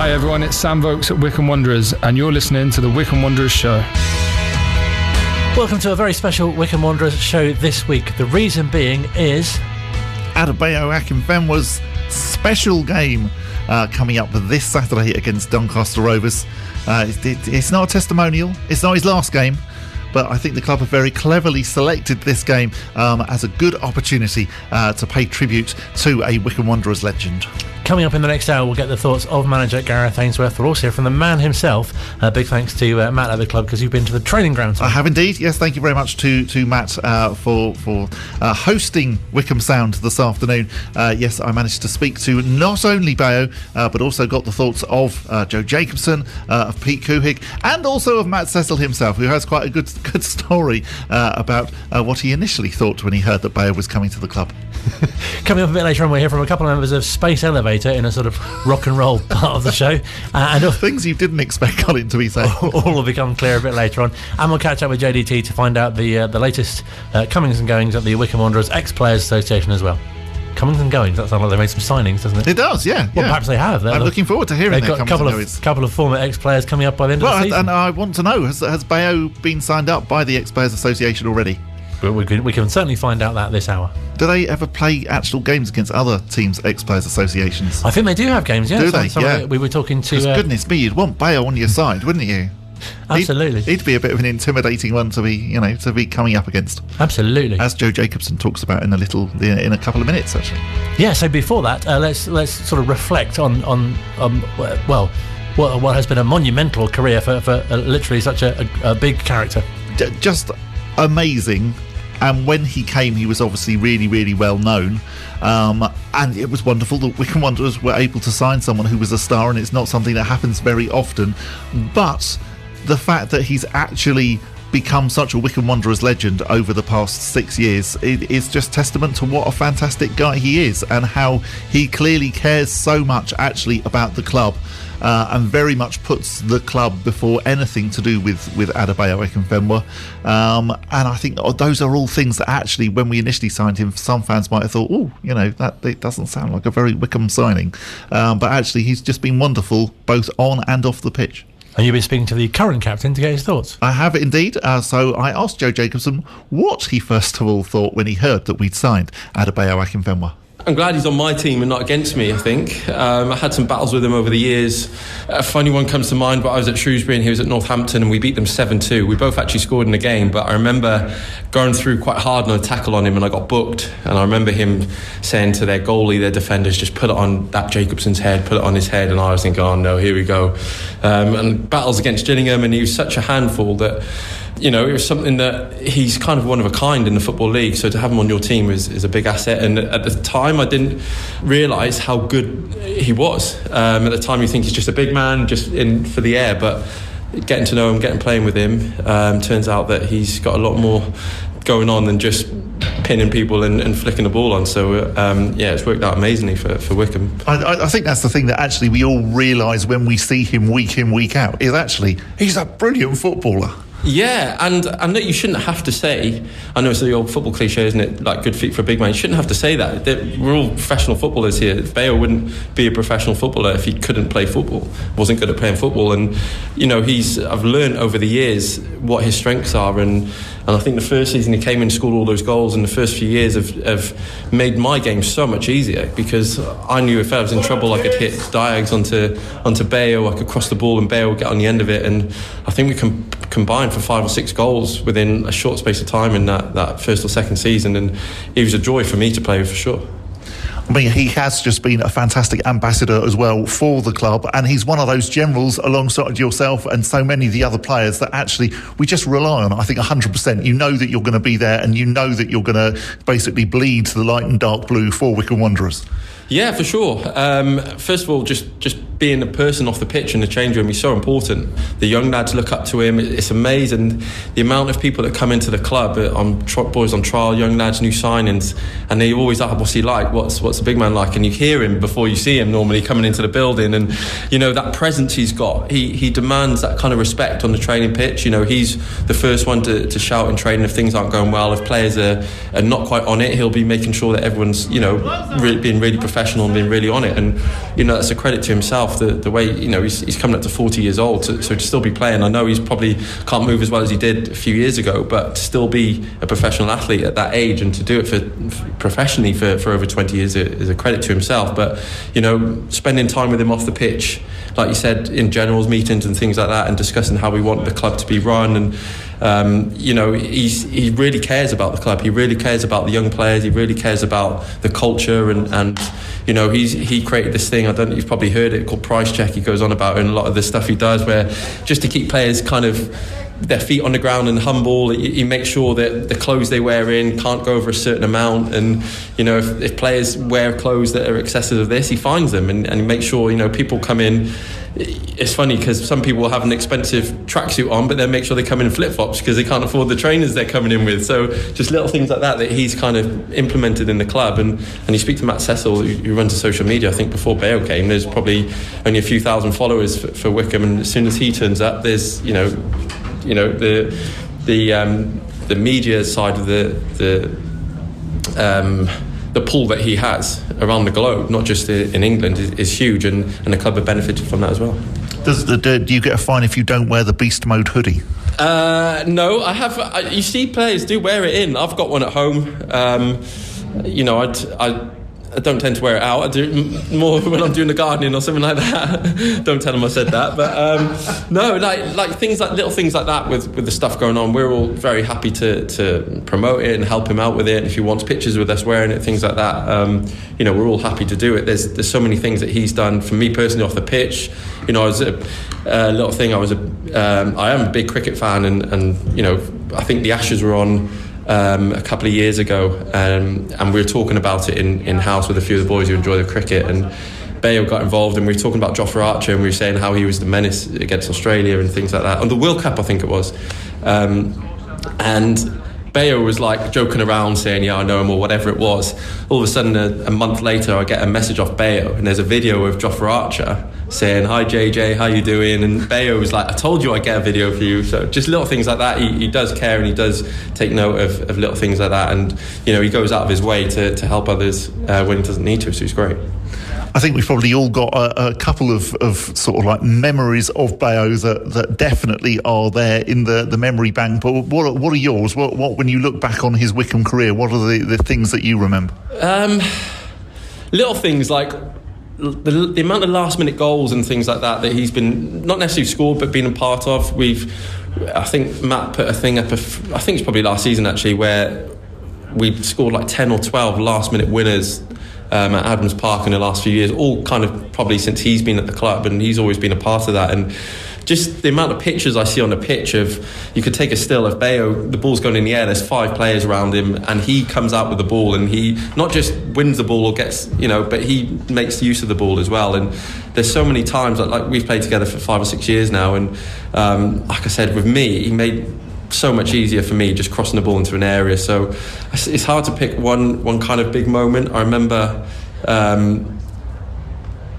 Hi everyone, it's Sam Vokes at Wycombe Wanderers, and you're listening to the Wycombe Wanderers Show. Welcome to a very special Wycombe Wanderers show this week. The reason being is Adebayo Akinfenwa's special game coming up this Saturday against Doncaster Rovers. It's not a testimonial, it's not his last game, but I think the club have very cleverly selected this game as a good opportunity to pay tribute to a Wycombe Wanderers legend. Coming up in the next hour, we'll get the thoughts of manager Gareth Ainsworth. We'll also hear from the man himself. Big thanks to Matt at the club, because you've been to the training ground. I have indeed. Yes, thank you very much to Matt for hosting Wycombe Sound this afternoon. Yes, I managed to speak to not only Bayo, but also got the thoughts of Joe Jacobson, of Pete Couhig, and also of Matt Cecil himself, who has quite a good story about what he initially thought when he heard that Bayo was coming to the club. Coming up a bit later on, we'll hear from a couple of members of Space Elevator in a sort of rock and roll part of the show. And things you didn't expect Colin to be saying. All will become clear a bit later on. And we'll catch up with JDT to find out the latest comings and goings at the Wycombe Wanderers Ex-Players Association as well. Comings and goings, that sounds like they made some signings, doesn't it? It does, yeah. Well, perhaps they have. I'm looking forward to hearing they've got a couple of former ex-players coming up by the end of the season. And I want to know, has Bayo been signed up by the Ex-Players Association already? But we can certainly find out that this hour. Do they ever play actual games against other teams' ex-players associations? I think they do have games, yeah. Do they? Yeah. We were talking to... goodness me, you'd want Bayo on your side, wouldn't you? Absolutely. He'd be a bit of an intimidating one to be coming up against. Absolutely. As Joe Jacobson talks about in a couple of minutes, actually. Yeah, so before that, let's sort of reflect on what has been a monumental career for literally such a big character. Just amazing. And when he came, he was obviously really, really well known. And it was wonderful that Wycombe Wanderers were able to sign someone who was a star, and it's not something that happens very often. But the fact that he's actually become such a Wycombe Wanderers legend over the past 6 years, it is just testament to what a fantastic guy he is, and how he clearly cares so much actually about the club. And very much puts the club before anything to do with Adebayo Akinfenwa. And I think those are all things that actually, when we initially signed him, some fans might have thought, that it doesn't sound like a very Wycombe signing. But actually, he's just been wonderful, both on and off the pitch. And you've been speaking to the current captain to get his thoughts. I have indeed. So I asked Joe Jacobson what he first of all thought when he heard that we'd signed Adebayo Akinfenwa. I'm glad he's on my team and not against me, I think. I had some battles with him over the years. A funny one comes to mind, but I was at Shrewsbury and he was at Northampton, and we beat them 7-2. We both actually scored in the game, but I remember going through quite hard on a tackle on him and I got booked. And I remember him saying to their goalie, their defenders, just put it on that Jacobson's head, put it on his head. And I was thinking, oh no, here we go. And battles against Gillingham, and he was such a handful that... it was something that he's kind of one of a kind in the Football League, so to have him on your team is a big asset. And at the time I didn't realise how good he was. At the time you think he's just a big man just in for the air, but getting to know him, playing with him, turns out that he's got a lot more going on than just pinning people and flicking the ball on. So it's worked out amazingly for Wycombe. I think that's the thing that actually we all realise when we see him week in, week out, is actually he's a brilliant footballer. Yeah, and that you shouldn't have to say, I know it's the old football cliche, isn't it, like good feet for a big man. You shouldn't have to say that. We're all professional footballers here. Bayo wouldn't be a professional footballer if he couldn't play football, wasn't good at playing football. And I've learned over the years what his strengths are, and I think the first season he came in and scored all those goals, and the first few years have made my game so much easier, because I knew if I was in trouble I could hit diags onto Bayo, I could cross the ball and Bayo would get on the end of it. And I think we can combine for 5 or 6 goals within a short space of time in that first or second season, and he was a joy for me to play with, for sure. I mean, he has just been a fantastic ambassador as well for the club, and he's one of those generals alongside yourself and so many of the other players that actually we just rely on. I think 100%. You know that you're going to be there, and you know that you're going to basically bleed the light and dark blue for Wycombe Wanderers. Yeah, for sure. First of all, just being a person off the pitch in the change room is so important. The young lads look up to him. It's amazing the amount of people that come into the club, boys on trial, young lads, new signings, and they always ask, what's he like? What's what's the big man like, and you hear him before you see him normally coming into the building, and that presence he's got, he demands that kind of respect on the training pitch. He's the first one to shout in training if things aren't going well, if players are not quite on it. He'll be making sure that everyone's being really professional and being really on it, and that's a credit to himself, the way he's coming up to 40 years old, so to still be playing. I know he's probably can't move as well as he did a few years ago, but to still be a professional athlete at that age and to do it professionally for over 20 years is a credit to himself. But spending time with him off the pitch, like you said, in generals meetings and things like that, and discussing how we want the club to be run, and he really cares about the club. He really cares about the young players. He really cares about the culture, and he created this thing, I don't know, you've probably heard it, called Price Check. He goes on about it, and a lot of the stuff he does, where just to keep players kind of their feet on the ground and humble, he makes sure that the clothes they wear in can't go over a certain amount, and if players wear clothes that are excessive of this, he finds them, and he makes sure people come in. It's funny because some people will have an expensive tracksuit on, but then make sure they come in flip-flops because they can't afford the trainers they're coming in with. So just little things like that he's kind of implemented in the club. And you speak to Matt Cecil, who runs the social media. I think before Bayo came, there's probably only a few thousand followers for Wycombe, and as soon as he turns up, there's the media side of the pull that he has around the globe, not just in England, is huge, and the club have benefited from that as well. Do you get a fine if you don't wear the beast mode hoodie? No, I have. You see, players do wear it in. I've got one at home. I don't tend to wear it out. I do more when I'm doing the gardening or something like that. Don't tell them I said that. But no, like things like little things like that with the stuff going on, we're all very happy to promote it and help him out with it. And if he wants pictures with us wearing it, things like that, we're all happy to do it. There's so many things that he's done for me personally off the pitch. I was a little thing. I am a big cricket fan, and I think the Ashes were on a couple of years ago, and we were talking about it in house with a few of the boys who enjoy the cricket, and Bayo got involved, and we were talking about Jofra Archer, and we were saying how he was the menace against Australia and things like that on the World Cup, I think it was, and Bayo was like joking around saying, yeah, I know him, or whatever it was. All of a sudden, a month later, I get a message off Bayo, and there's a video of Jofra Archer saying, hi JJ, how you doing? And Bayo was like, I told you I'd get a video for you. So just little things like that. He does care, and he does take note of little things like that, and he goes out of his way to help others when he doesn't need to, so it's great. I think we've probably all got a couple of sort of like memories of Bayo that definitely are there in the memory bank. But what are yours? What when you look back on his Wycombe career, what are the things that you remember? Little things like the amount of last minute goals and things like that he's been not necessarily scored but been a part of. I think Matt put a thing up, I think it's probably last season actually, where we scored like 10 or 12 last minute winners at Adams Park in the last few years, all kind of probably since he's been at the club, and he's always been a part of that. And just the amount of pictures I see on the pitch of, you could take a still of Bayo, the ball's going in the air, there's 5 players around him, and he comes out with the ball, and he not just wins the ball or gets, but he makes use of the ball as well. And there's so many times, like we've played together for 5 or 6 years now, and like I said, with me, he made so much easier for me just crossing the ball into an area. So it's hard to pick one kind of big moment. I remember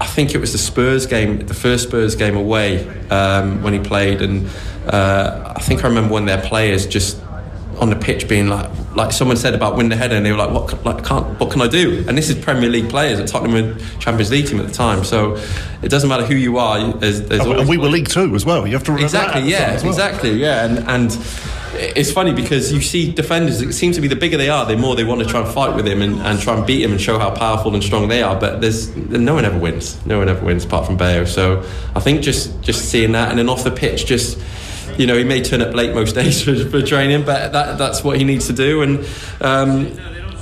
I think it was the Spurs game, the first Spurs game away, when he played, and I think I remember one of their players just on the pitch being like someone said about win the header, and they were like, what can I do? And this is Premier League players at Tottenham Champions League team at the time, so it doesn't matter who you are. And we were League Two as well. You have to remember exactly, and it's funny because you see defenders, it seems to be the bigger they are, the more they want to try and fight with him and try and beat him and show how powerful and strong they are, but no one ever wins apart from Bayo. So I think just seeing that, and then off the pitch, just he may turn up late most days for training, but that's what he needs to do. And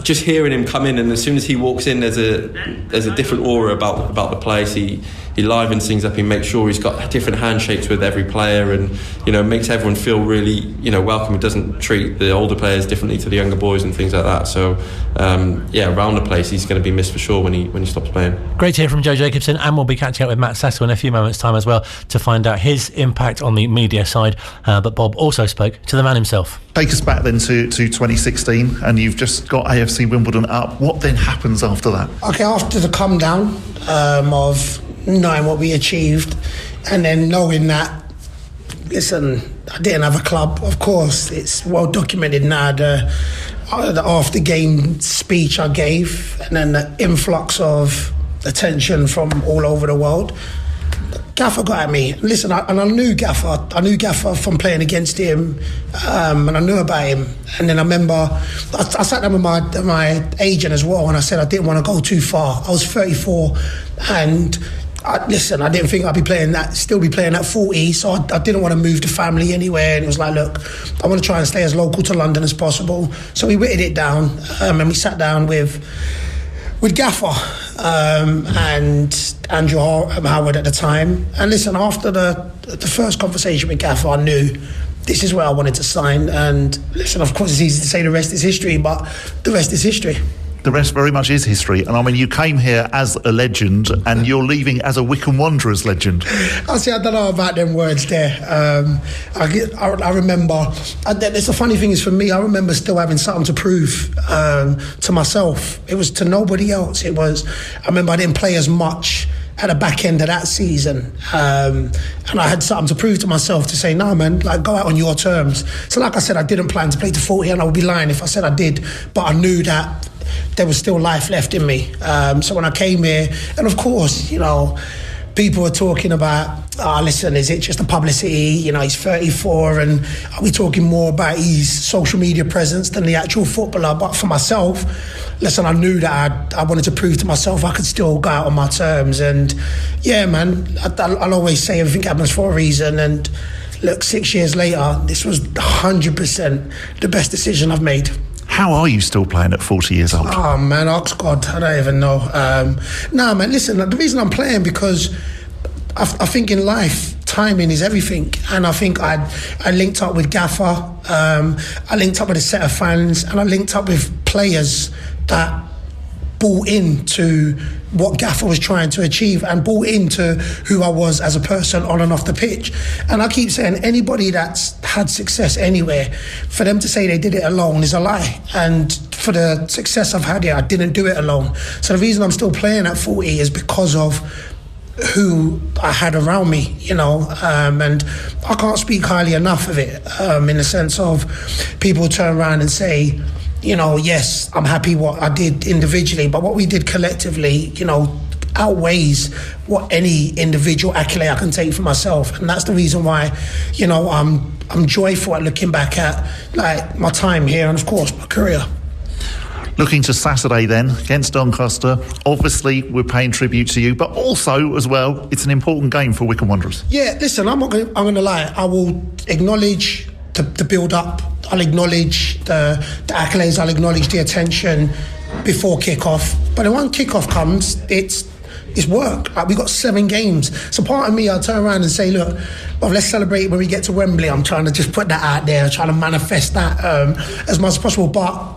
just hearing him come in, and as soon as he walks in, there's a different aura about the place. He livens things up. He makes sure he's got different handshakes with every player, and makes everyone feel really welcome. He doesn't treat the older players differently to the younger boys and things like that. So around the place, he's going to be missed for sure when he stops playing. Great to hear from Joe Jacobson, and we'll be catching up with Matt Cecil in a few moments' time as well to find out his impact on the media side. But Bob also spoke to the man himself. Take us back then to 2016, and you've just got AFC Wimbledon up. What then happens after that? Okay, after the come down of knowing what we achieved, and then knowing that, listen, I didn't have a club. Of course, it's well documented now, the after game speech I gave, and then the influx of attention from all over the world. Gaffer got at me. Listen, I knew Gaffer. I knew Gaffer from playing against him, and I knew about him. And then I remember I sat down with my agent as well, and I said I didn't want to go too far. I was 34, and I didn't think I'd still be playing at 40, so I didn't want to move the family anywhere. And it was like, look, I want to try and stay as local to London as possible. So we whittled it down, and we sat down with Gaffer and Andrew Howard at the time. And listen, after the first conversation with Gaffer, I knew this is where I wanted to sign. And listen, of course, it's easy to say the rest is history, but the rest is history. The rest very much is history. And I mean, you came here as a legend, and you're leaving as a Wycombe Wanderers legend. I don't know about them words there. I remember, it's the funny thing is for me, I remember still having something to prove to myself. It was to nobody else. I remember I didn't play as much at the back end of that season, and I had something to prove to myself to say, no man, like, go out on your terms. So like I said, I didn't plan to play to 40, and I would be lying if I said I did, but I knew that there was still life left in me. So when I came here, and of course, people were talking about, listen, is it just the publicity? He's 34, and are we talking more about his social media presence than the actual footballer? But for myself, listen, I knew that I wanted to prove to myself I could still go out on my terms. And yeah, man, I'll always say everything happens for a reason. And look, 6 years later, this was 100% the best decision I've made. How are you still playing at 40 years old? Oh man, ask God, I don't even know. No man, listen, the reason I'm playing, because I think in life timing is everything, and I think I linked up with Gaffer, I linked up with a set of fans, and I linked up with players that bought into what Gaffer was trying to achieve and bought into who I was as a person on and off the pitch. And I keep saying, anybody that's had success anywhere, for them to say they did it alone is a lie. And for the success I've had here, I didn't do it alone. So the reason I'm still playing at 40 is because of who I had around me, and I can't speak highly enough of it, in the sense of people turn around and say, yes, I'm happy what I did individually, but what we did collectively, outweighs what any individual accolade I can take for myself. And that's the reason why, I'm joyful at looking back at like my time here and of course my career. Looking to Saturday then against Doncaster. Obviously, we're paying tribute to you, but also as well, it's an important game for Wycombe Wanderers. Yeah, listen, I'm going to lie. I will acknowledge the build up. I'll acknowledge the accolades. I'll acknowledge the attention before kick-off. But then when kick-off comes, it's work. Like, we got 7 games. So part of me, I'll turn around and say, look, well, let's celebrate when we get to Wembley. I'm trying to just put that out there, trying to manifest that as much as possible. But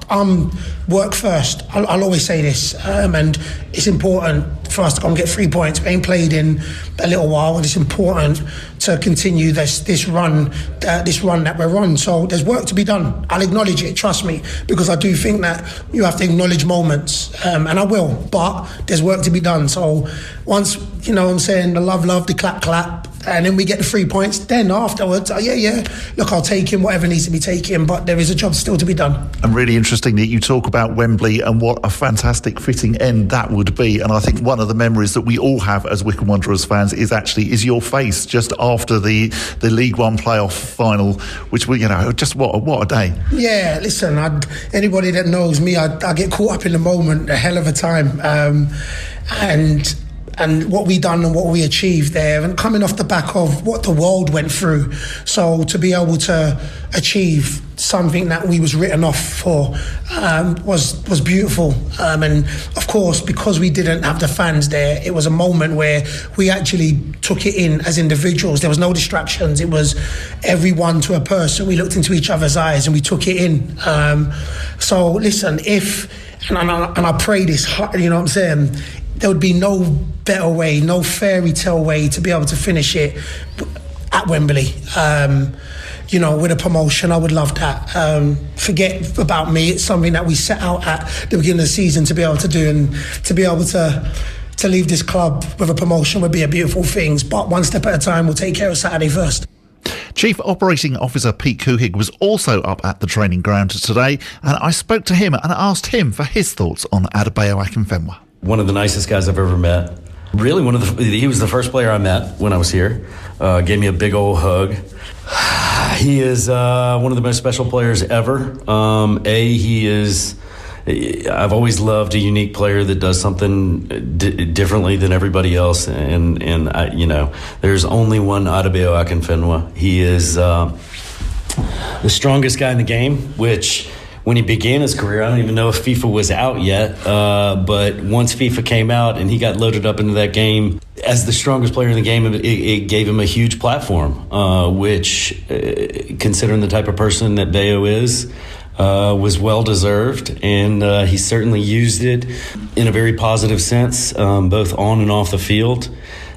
work first. I'll always say this, and it's important for us to go and get 3 points. We ain't played in a little while, and it's important to continue this run that we're on. So there's work to be done. I'll acknowledge it, trust me, because I do think that you have to acknowledge moments, and I will. But there's work to be done. So once, I'm saying, the love, the clap, and then we get the 3 points, then afterwards, look, I'll take him, whatever needs to be taken, but there is a job still to be done. And really interesting that you talk about Wembley and what a fantastic fitting end that would be. And I think one of the memories that we all have as Wycombe Wanderers fans is your face just after the League One playoff final, which we, just what a day. Yeah, listen, anybody that knows me, I get caught up in the moment a hell of a time, and what we done and what we achieved there, and coming off the back of what the world went through. So to be able to achieve something that we was written off for was beautiful. And of course, because we didn't have the fans there, it was a moment where we actually took it in as individuals. There was no distractions. It was everyone to a person. We looked into each other's eyes and we took it in. So listen, and I pray this, you know what I'm saying, there would be no better way, no fairy tale way to be able to finish it at Wembley. with a promotion. I would love that. Forget about me. It's something that we set out at the beginning of the season to be able to do, and to be able to leave this club with a promotion would be a beautiful thing. But one step at a time, we'll take care of Saturday first. Chief Operating Officer Pete Couhig was also up at the training ground today, and I spoke to him and asked him for his thoughts on Adebayo Akinfenwa. One of the nicest guys I've ever met. Really, he was the first player I met when I was here. Gave me a big old hug. He is one of the most special players ever. I've always loved a unique player that does something differently than everybody else. And there's only one Adebayo Akinfenwa. He is the strongest guy in the game, which when he began his career, I don't even know if FIFA was out yet. But once FIFA came out and he got loaded up into that game as the strongest player in the game, it gave him a huge platform, which, considering the type of person that Bayo is, was well-deserved, and he certainly used it in a very positive sense, both on and off the field.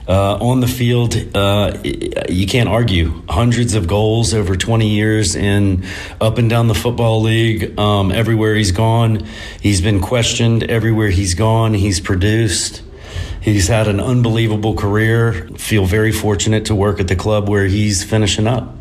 On the field, you can't argue. Hundreds of goals over 20 years and up and down the football league. Everywhere he's gone, he's been questioned. Everywhere he's gone, he's produced. He's had an unbelievable career. Feel very fortunate to work at the club where he's finishing up.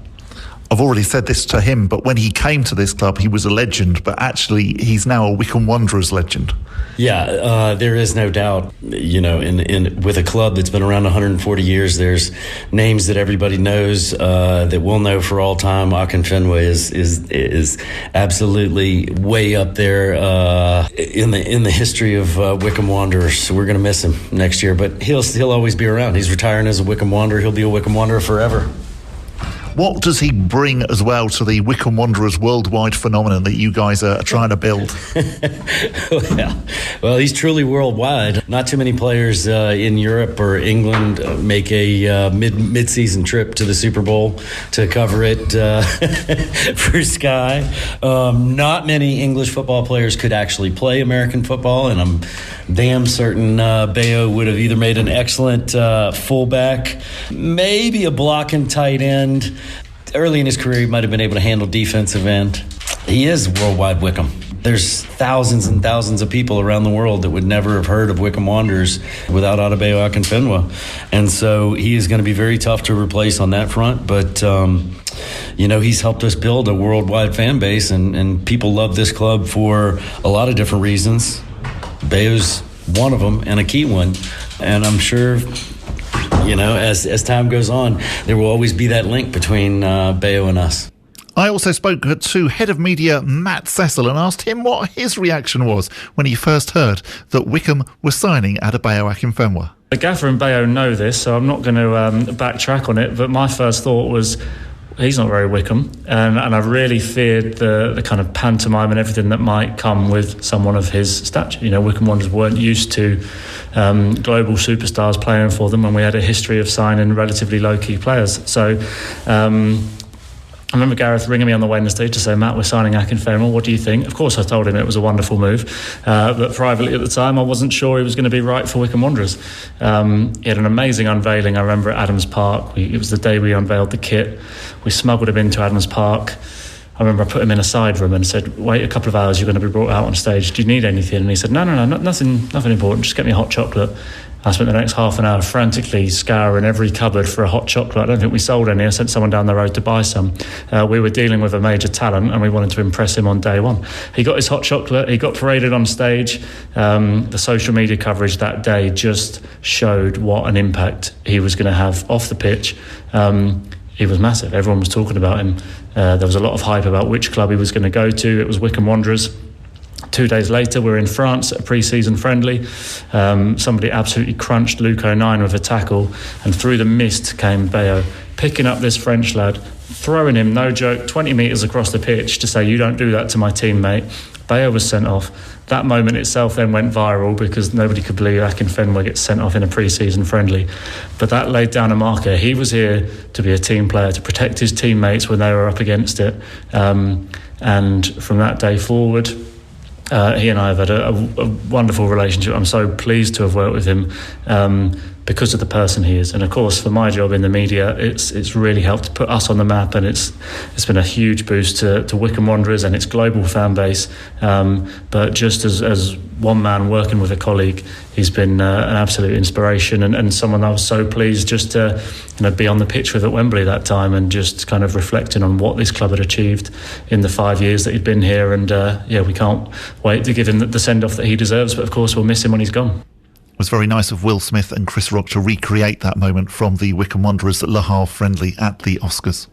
I've already said this to him, but when he came to this club, he was a legend, but actually he's now a Wycombe Wanderers legend. Yeah, there is no doubt, with a club that's been around 140 years, there's names that everybody knows, that we'll know for all time. Akinfenwa is absolutely way up there, in the history of Wycombe Wanderers. So we're going to miss him next year, but he'll always be around. He's retiring as a Wycombe Wanderer. He'll be a Wycombe Wanderer forever. What does he bring as well to the Wycombe Wanderers worldwide phenomenon that you guys are trying to build? Well, he's truly worldwide. Not too many players in Europe or England make a mid-season trip to the Super Bowl to cover it for Sky. Not many English football players could actually play American football, and I'm damn certain Bayo would have either made an excellent fullback, maybe a blocking tight end. Early in his career, he might have been able to handle defensive end. He is worldwide Wycombe. There's thousands and thousands of people around the world that would never have heard of Wycombe Wanderers without Adebayo Akinfenwa. And so he is going to be very tough to replace on that front. But, he's helped us build a worldwide fan base, and people love this club for a lot of different reasons. Bayo's one of them, and a key one. And I'm sure, as time goes on, there will always be that link between Bayo and us. I also spoke to Head of Media Matt Cecil and asked him what his reaction was when he first heard that Wycombe was signing Adebayo Akinfenwa. The gaffer and Bayo know this, so I'm not going to backtrack on it, but my first thought was, he's not very Wycombe, and I really feared the kind of pantomime and everything that might come with someone of his stature. Wycombe Wanderers weren't used to global superstars playing for them, and we had a history of signing relatively low-key players. So I remember Gareth ringing me on the Wednesday to say, Matt, we're signing Akinfenwa, what do you think? Of course I told him it was a wonderful move, but privately at the time I wasn't sure he was going to be right for Wycombe Wanderers. He had an amazing unveiling, I remember, at Adams Park. It was the day we unveiled the kit. We smuggled him into Adams Park. I remember I put him in a side room and said, wait a couple of hours, you're going to be brought out on stage. Do you need anything? And he said, no, nothing important, just get me a hot chocolate. I spent the next half an hour frantically scouring every cupboard for a hot chocolate. I don't think we sold any. I sent someone down the road to buy some. We were dealing with a major talent and we wanted to impress him on day one. He got his hot chocolate. He got paraded on stage. The social media coverage that day just showed what an impact he was going to have off the pitch. He was massive. Everyone was talking about him. There was a lot of hype about which club he was going to go to. It was Wycombe Wanderers. 2 days later, we're in France at a pre-season friendly. Somebody absolutely crunched Luke O'Nien with a tackle, and through the mist came Bayo, picking up this French lad, throwing him, no joke, 20 metres across the pitch to say, you don't do that to my teammate. Bayo was sent off. That moment itself then went viral because nobody could believe Akinfenwa gets sent off in a pre-season friendly. But that laid down a marker. He was here to be a team player, to protect his teammates when they were up against it. And from that day forward, he and I have had a wonderful relationship. I'm so pleased to have worked with him. because of the person he is. And of course, for my job in the media, it's really helped put us on the map, and it's been a huge boost to Wycombe Wanderers and its global fan base. But just as one man working with a colleague, he's been an absolute inspiration, and someone I was so pleased just to be on the pitch with at Wembley that time, and just kind of reflecting on what this club had achieved in the 5 years that he'd been here. And we can't wait to give him the send-off that he deserves, but of course we'll miss him when he's gone. It was very nice of Will Smith and Chris Rock to recreate that moment from the Wycombe Wanderers Le Havre friendly at the Oscars.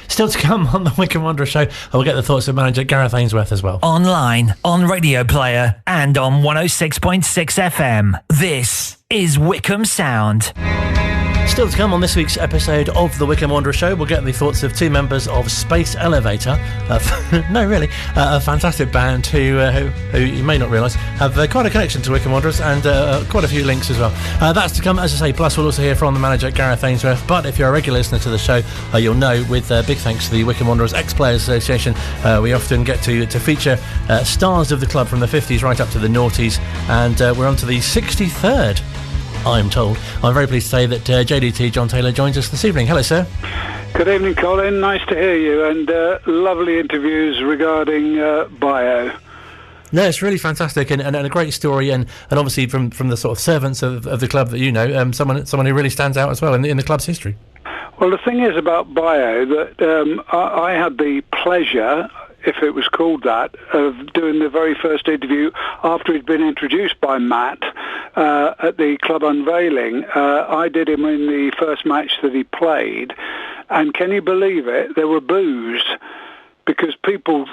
Still to come on the Wycombe Wanderers Show, we'll get the thoughts of manager Gareth Ainsworth as well. Online, on Radio Player, and on 106.6 FM. This is Wycombe Sound. Still to come on this week's episode of the Wycombe Wanderers Show, we'll get the thoughts of two members of Space Elevator. A fantastic band who you may not realise have quite a connection to Wycombe Wanderers, and quite a few links as well. That's to come, as I say. Plus, we'll also hear from the manager Gareth Ainsworth. But if you're a regular listener to the show, you'll know, with big thanks to the Wycombe Wanderers Ex-Players Association, we often get to feature stars of the club from the 50s right up to the noughties, and we're on to the 63rd. I'm told. I'm very pleased to say that JDT John Taylor joins us this evening. Hello, sir. Good evening, Colin. Nice to hear you, and lovely interviews regarding Bayo. No, it's really fantastic, and a great story, and obviously from the sort of servants of the club that you know, someone who really stands out as well in the club's history. Well, the thing is about Bayo that I had the pleasure, if it was called that, of doing the very first interview after he'd been introduced by Matt at the club unveiling. I did him in the first match that he played, and can you believe it? There were boos, because people,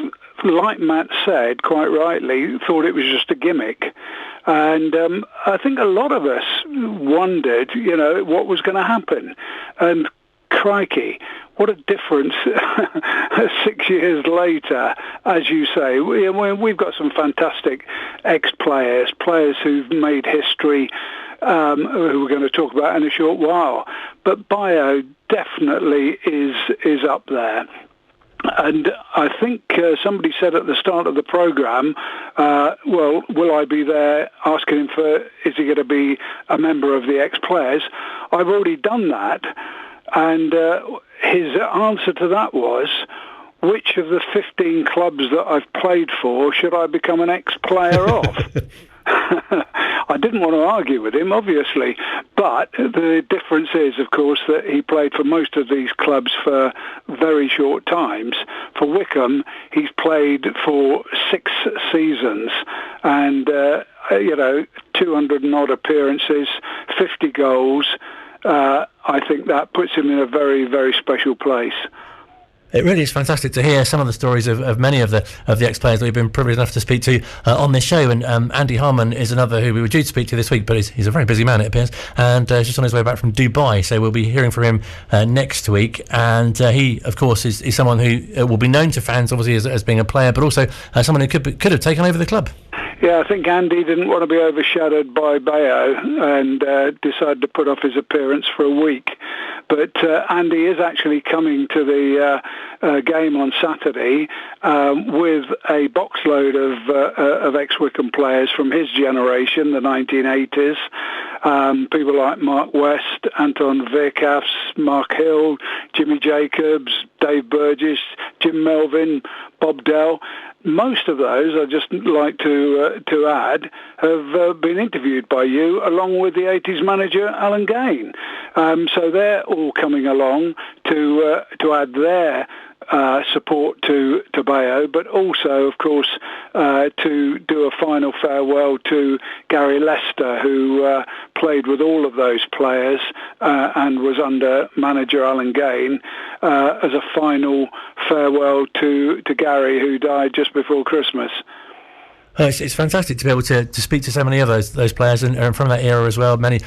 like Matt said, quite rightly, thought it was just a gimmick. And I think a lot of us wondered, what was going to happen. And crikey, what a difference 6 years later, as you say. We've got some fantastic ex-players, players who've made history, who we're going to talk about in a short while. But Bayo definitely is up there. And I think somebody said at the start of the programme, well, will I be there asking him is he going to be a member of the ex-players? I've already done that. And his answer to that was, which of the 15 clubs that I've played for should I become an ex-player of? I didn't want to argue with him, obviously, but the difference is, of course, that he played for most of these clubs for very short times. For Wycombe, he's played for 6 seasons, and 200 and odd appearances, 50 goals. I think that puts him in a very, very special place. It really is fantastic to hear some of the stories of many of the ex-players that we've been privileged enough to speak to on this show. And Andy Harmon is another who we were due to speak to this week, but he's a very busy man, it appears, and just on his way back from Dubai. So we'll be hearing from him next week. And he, of course, is someone who will be known to fans, obviously, as being a player, but also someone who could have taken over the club. Yeah, I think Andy didn't want to be overshadowed by Bayo and decided to put off his appearance for a week. But Andy is actually coming to the game on Saturday with a box load of ex-Wycombe players from his generation, the 1980s. People like Mark West, Anton Verkaffs, Mark Hill, Jimmy Jacobs, Dave Burgess, Jim Melvin, Bob Dell. Most of those, I'd just like to add, have been interviewed by you, along with the 80s manager Alan Gain. So they're all coming along to add their support to Bayo, but also, of course, to do a final farewell to Gary Lester, who played with all of those players and was under manager Alan Gain, as a final farewell to Gary, who died just before Christmas. It's fantastic to be able to speak to so many of those players and from that era as well. Many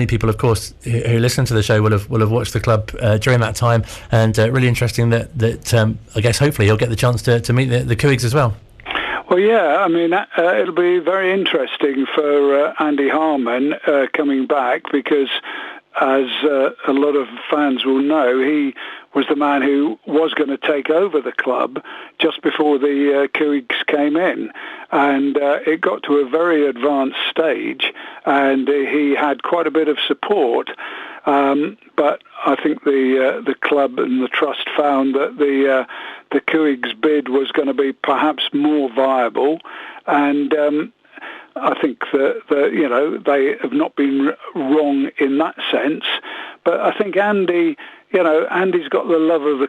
people, of course, who listen to the show will have watched the club during that time, and really interesting that I guess hopefully he'll get the chance to meet the Couhigs as well. Well, yeah, I mean, it'll be very interesting for Andy Harmon coming back, because as a lot of fans will know, he was the man who was going to take over the club just before the Couhigs came in. And it got to a very advanced stage, and he had quite a bit of support. But I think the club and the trust found that the Couhigs bid was going to be perhaps more viable, and I think that they have not been wrong in that sense. But I think Andy's got the love of the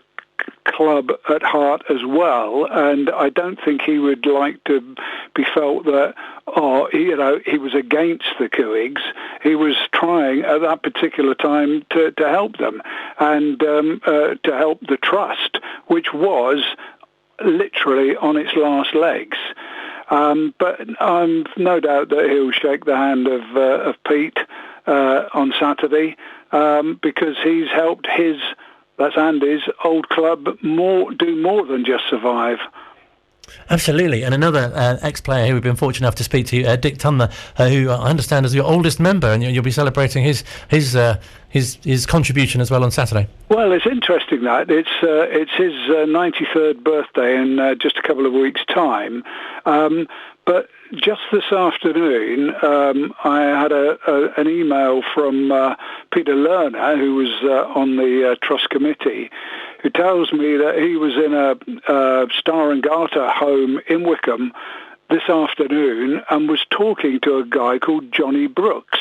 club at heart as well, and I don't think he would like to be felt that he was against the Couhigs. He was trying at that particular time to help them and to help the trust, which was literally on its last legs. But I'm no doubt that he'll shake the hand of Pete on Saturday because he's helped that's Andy's old club do more than just survive. Absolutely. And another ex-player who we've been fortunate enough to speak to, Dick Tumner, who I understand is your oldest member, and you'll be celebrating his contribution as well on Saturday. Well, it's interesting that it's his 93rd birthday in just a couple of weeks' time. But just this afternoon, I had an email from Peter Lerner, who was on the Trust Committee, who tells me that he was in a Star and Garter home in Wycombe this afternoon and was talking to a guy called Johnny Brooks.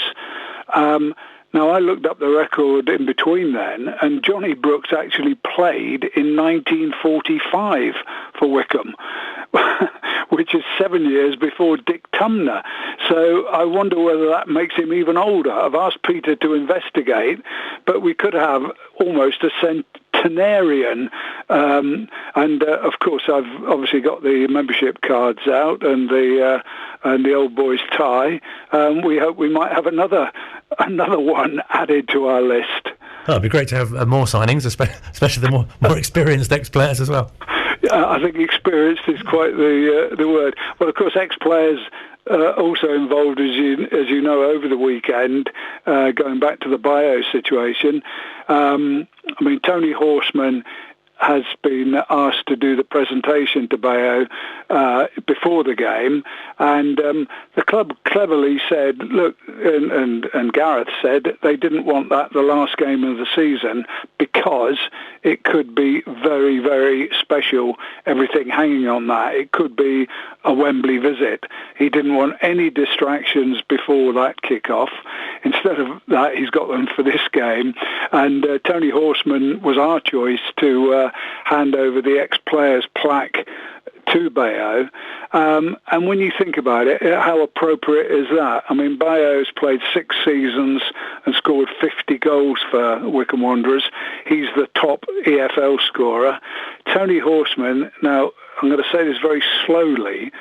Now, I looked up the record in between then, and Johnny Brooks actually played in 1945 for Wycombe, which is 7 years before Dick Tumner. So I wonder whether that makes him even older. I've asked Peter to investigate, but we could have almost a centenarian. And of course, I've obviously got the membership cards out and the old boys tie. We hope we might have another one added to our list. Oh, it'd be great to have more signings, especially the more experienced ex-players as well. I think experienced is quite the word. Well, of course, ex-players also involved, as you know, over the weekend, going back to the Bayo situation. Tony Horseman has been asked to do the presentation to Bayo before the game, and the club cleverly said, look, and Gareth said they didn't want that the last game of the season because it could be very, very special, everything hanging on that. It could be a Wembley visit. He didn't want any distractions before that kick-off. Instead of that, he's got them for this game, and Tony Horseman was our choice to hand over the ex-players plaque to Bayo. And when you think about it, how appropriate is that? I mean, Bayo's played 6 seasons and scored 50 goals for Wycombe Wanderers. He's the top EFL scorer. Tony Horseman, now, I'm going to say this very slowly,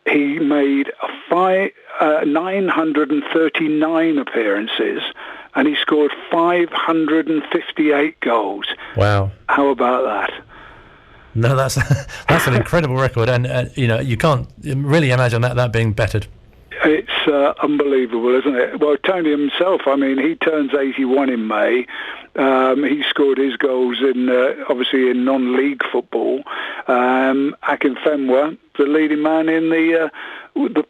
he made 939 appearances and he scored 558 goals. Wow. How about that? No, that's an incredible record, and you can't really imagine that being bettered. It's unbelievable, isn't it? Well, Tony himself, he turns 81 in May. He scored his goals obviously in non-league football. Akinfenwa, the leading man in the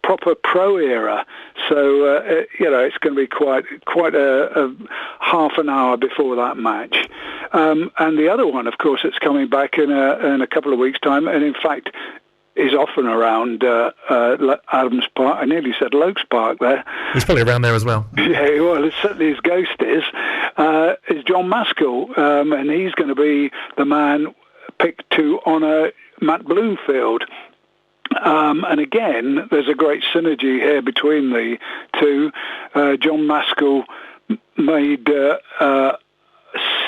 proper pro era. So it's going to be quite a half an hour before that match. And the other one, of course, it's coming back in a couple of weeks' time, and in fact is often around Adams Park. I nearly said Lokes Park there. He's probably around there as well. Yeah, well, certainly his ghost is John Maskell, and he's going to be the man picked to honour Matt Bloomfield. And again, there's a great synergy here between the two. John Maskell made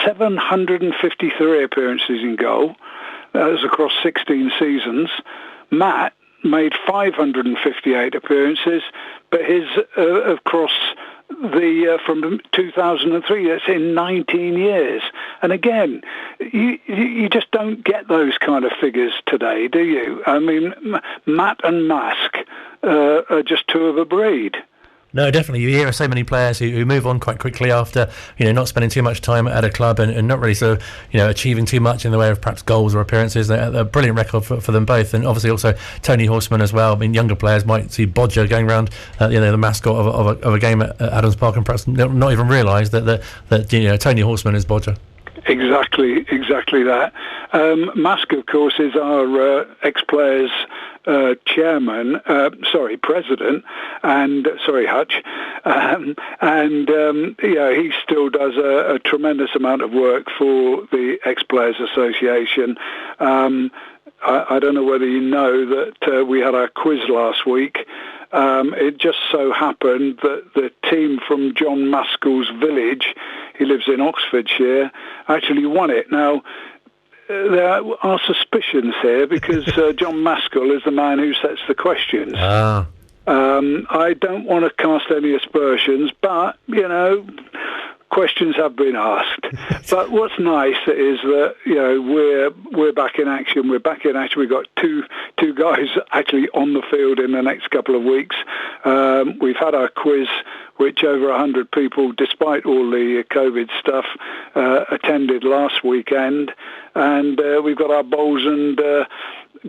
753 appearances in goal. That was across 16 seasons. Matt made 558 appearances, but his across from 2003, that's in 19 years. And again, you just don't get those kind of figures today, do you? I mean, Matt and Mask are just two of a breed. No, definitely. You hear of so many players who move on quite quickly after, not spending too much time at a club and not really sort of, achieving too much in the way of perhaps goals or appearances. A brilliant record for them both. And obviously also Tony Horseman as well. I mean, younger players might see Bodger going around, the mascot of a game at Adams Park and perhaps not even realise that Tony Horseman is Bodger. Exactly that. Mask, of course, is our ex-players president, and Hutch, he still does a tremendous amount of work for the ex-players association. I don't know whether you know that we had our quiz last week. It just so happened that the team from John Maskell's village, he lives in Oxfordshire, actually won it. Now, there are suspicions here because John Maskell is the man who sets the questions. I don't want to cast any aspersions, but, questions have been asked. But what's nice is that we're back in action. We've got two guys actually on the field in the next couple of weeks. We've had our quiz, which over 100 people, despite all the COVID stuff, attended last weekend, and we've got our bowls and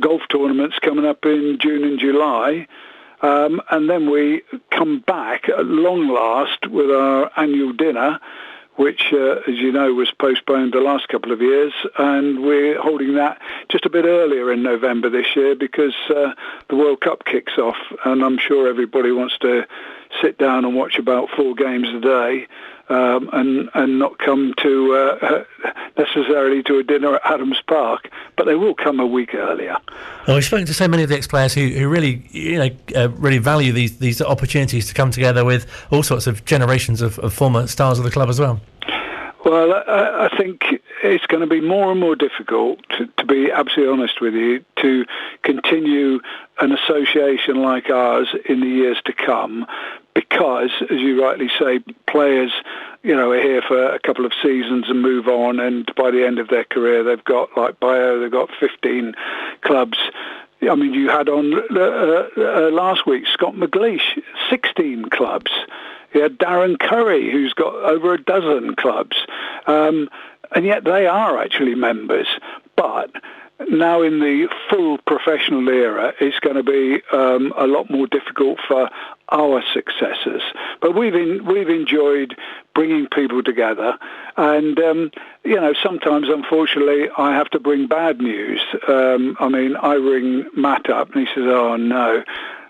golf tournaments coming up in June and July. And then we come back at long last with our annual dinner, which, as you know, was postponed the last couple of years. And we're holding that just a bit earlier in November this year because the World Cup kicks off. And I'm sure everybody wants to sit down and watch about 4 games a day and not come to necessarily to a dinner at Adams Park, but they will come a week earlier. Well, we've spoken to so many of the ex-players who really, really value these opportunities to come together with all sorts of generations of former stars of the club as well. Well, I think it's going to be more and more difficult, to be absolutely honest with you, to continue an association like ours in the years to come because, as you rightly say, players, are here for a couple of seasons and move on, and by the end of their career, they've got, like Bayo, they've got 15 clubs. I mean, you had on last week Scott McLeish, 16 clubs. You had Darren Curry, who's got over a dozen clubs. And yet they are actually members. But now in the full professional era, it's going to be a lot more difficult for our successors. But we've enjoyed bringing people together. And, sometimes, unfortunately, I have to bring bad news. I ring Matt up and he says, oh, no,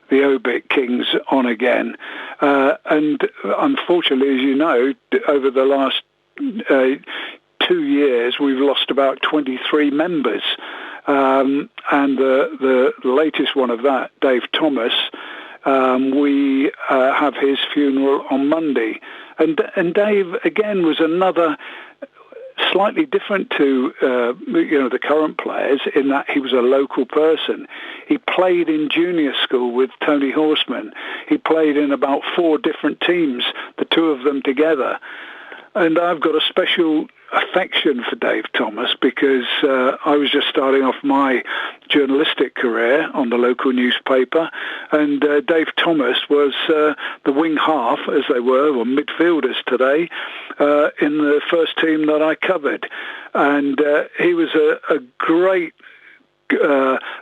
the Obit King's on again. And unfortunately, as you know, over the last 2 years, we've lost about 23 members. And the latest one of that, Dave Thomas, we have his funeral on Monday. And Dave, again, was another slightly different to the current players in that he was a local person. He played in junior school with Tony Horseman. He played in about 4 different teams, the 2 of them together. And I've got a special affection for Dave Thomas because I was just starting off my journalistic career on the local newspaper, and Dave Thomas was the wing half, as they were, or midfielders today, in the first team that I covered. And he was a great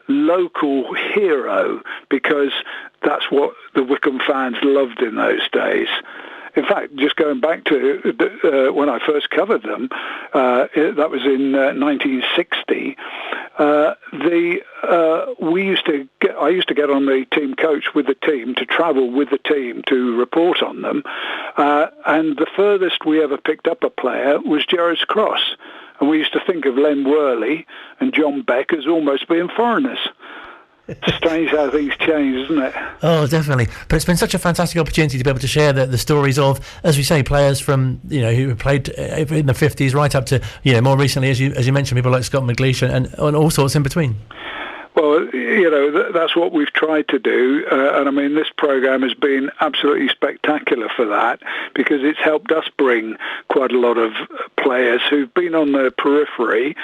local hero because that's what the Wycombe fans loved in those days. In fact, just going back to when I first covered them, that was in 1960. I used to get on the team coach with the team to travel with the team to report on them, and the furthest we ever picked up a player was Gerrards Cross, and we used to think of Len Worley and John Beck as almost being foreigners. Strange how things change, isn't it? Oh, definitely. But it's been such a fantastic opportunity to be able to share the stories of, as we say, players from who played in the 50s right up to more recently, as you mentioned, people like Scott McLeish and all sorts in between. Well, that's what we've tried to do. And this programme has been absolutely spectacular for that because it's helped us bring quite a lot of players who've been on the periphery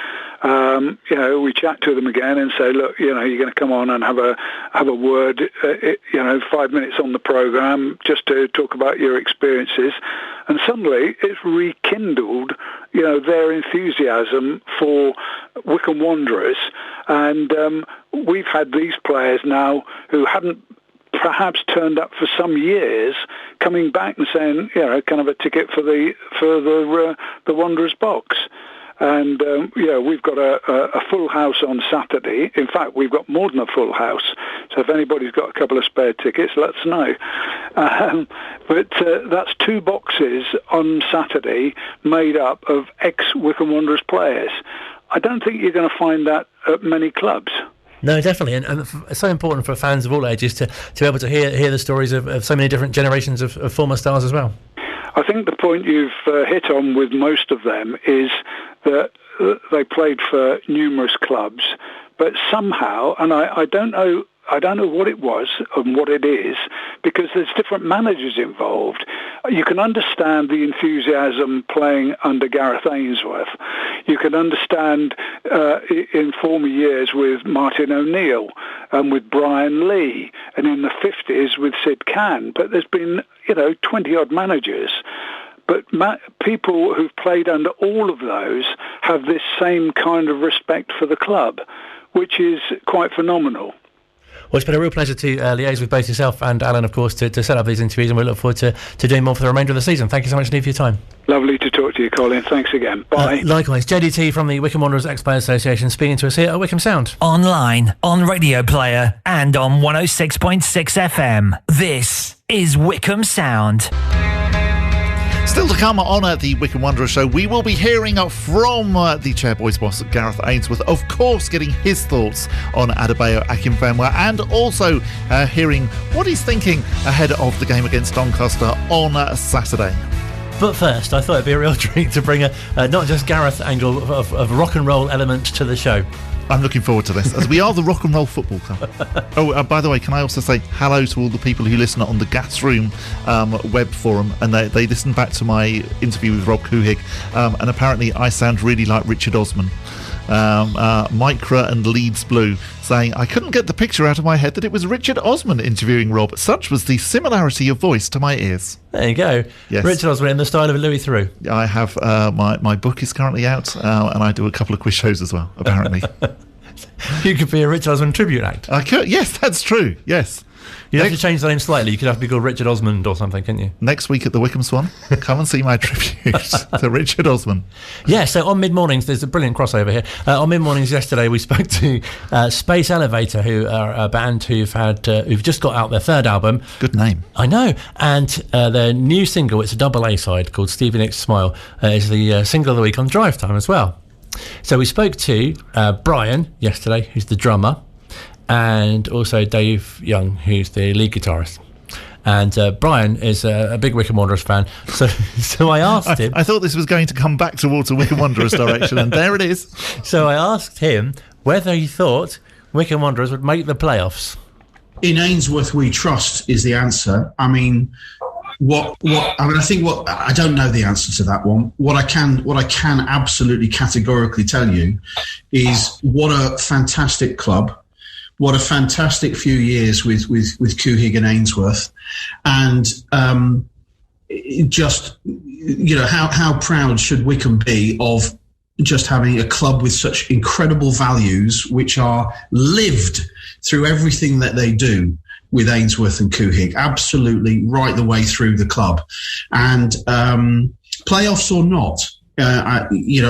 We chat to them again and say, look, you're going to come on and have a word, 5 minutes on the programme just to talk about your experiences. And suddenly it's rekindled, their enthusiasm for Wycombe Wanderers. And we've had these players now who hadn't perhaps turned up for some years, coming back and saying, kind of a ticket for the Wanderers box. And we've got a full house on Saturday. In fact, we've got more than a full house. So if anybody's got a couple of spare tickets, let us know. But that's 2 boxes on Saturday made up of ex-Wycombe Wanderers players. I don't think you're going to find that at many clubs. No, definitely, and it's so important for fans of all ages to be able to hear the stories of so many different generations of former stars as well. I think the point you've hit on with most of them is that they played for numerous clubs, but somehow, and I don't know what it was and what it is, because there's different managers involved. You can understand the enthusiasm playing under Gareth Ainsworth. You can understand in former years with Martin O'Neill and with Brian Lee, and in the 50s with Sid Can. But there's been, 20-odd managers. But people who've played under all of those have this same kind of respect for the club, which is quite phenomenal. Well, it's been a real pleasure to liaise with both yourself and Alan, of course, to set up these interviews, and we look forward to doing more for the remainder of the season. Thank you so much, Steve, for your time. Lovely to talk to you, Colin. Thanks again. Bye. Likewise, JDT from the Wycombe Wanderers Ex-Players Association speaking to us here at Wycombe Sound. Online, on Radio Player, and on 106.6 FM. This is Wycombe Sound. Still to come on the Wycombe Wanderers Show, we will be hearing from the Chairboys boss, Gareth Ainsworth, of course, getting his thoughts on Adebayo Akinfenwa, and also hearing what he's thinking ahead of the game against Doncaster on Saturday. But first, I thought it'd be a real treat to bring a not just Gareth angle of rock and roll element to the show. I'm looking forward to this, as we are the Rock and Roll Football Club. By the way, can I also say hello to all the people who listen on the Gas Room web forum, and they listened back to my interview with Rob Couhig, and apparently I sound really like Richard Osman. Micra and Leeds Blue saying, I couldn't get the picture out of my head that it was Richard Osman interviewing Rob. Such was the similarity of voice to my ears. There you go. Yes. Richard Osman in the style of Louis Theroux. I have my book is currently out, and I do a couple of quiz shows as well, apparently. You could be a Richard Osman tribute act. I could. Yes, that's true. Yes. You'd have to change the name slightly. You could have to be called Richard Osmond or something, couldn't you? Next week at the Wycombe Swan, come and see my tribute to Richard Osman. Yeah, so on Mid-Mornings, there's a brilliant crossover here. On Mid-Mornings yesterday, we spoke to Space Elevator, who are a band who've just got out their 3rd album. Good name. I know. And their new single, it's a double A-side called Stevie Nicks' Smile, is the single of the week on Drive Time as well. So we spoke to Brian yesterday, who's the drummer, and also Dave Young, who's the lead guitarist. And Brian is a big Wycombe Wanderers fan, so I asked him... I thought this was going to come back towards a Wycombe Wanderers direction, and there it is. So I asked him whether he thought Wycombe Wanderers would make the playoffs. In Ainsworth we trust is the answer. I mean... I don't know the answer to that one. What I can absolutely categorically tell you is what a fantastic club, what a fantastic few years with Couhig and Ainsworth, and how proud should Wycombe be of just having a club with such incredible values, which are lived through everything that they do. With Ainsworth and Couhig, absolutely right the way through the club, and playoffs or not,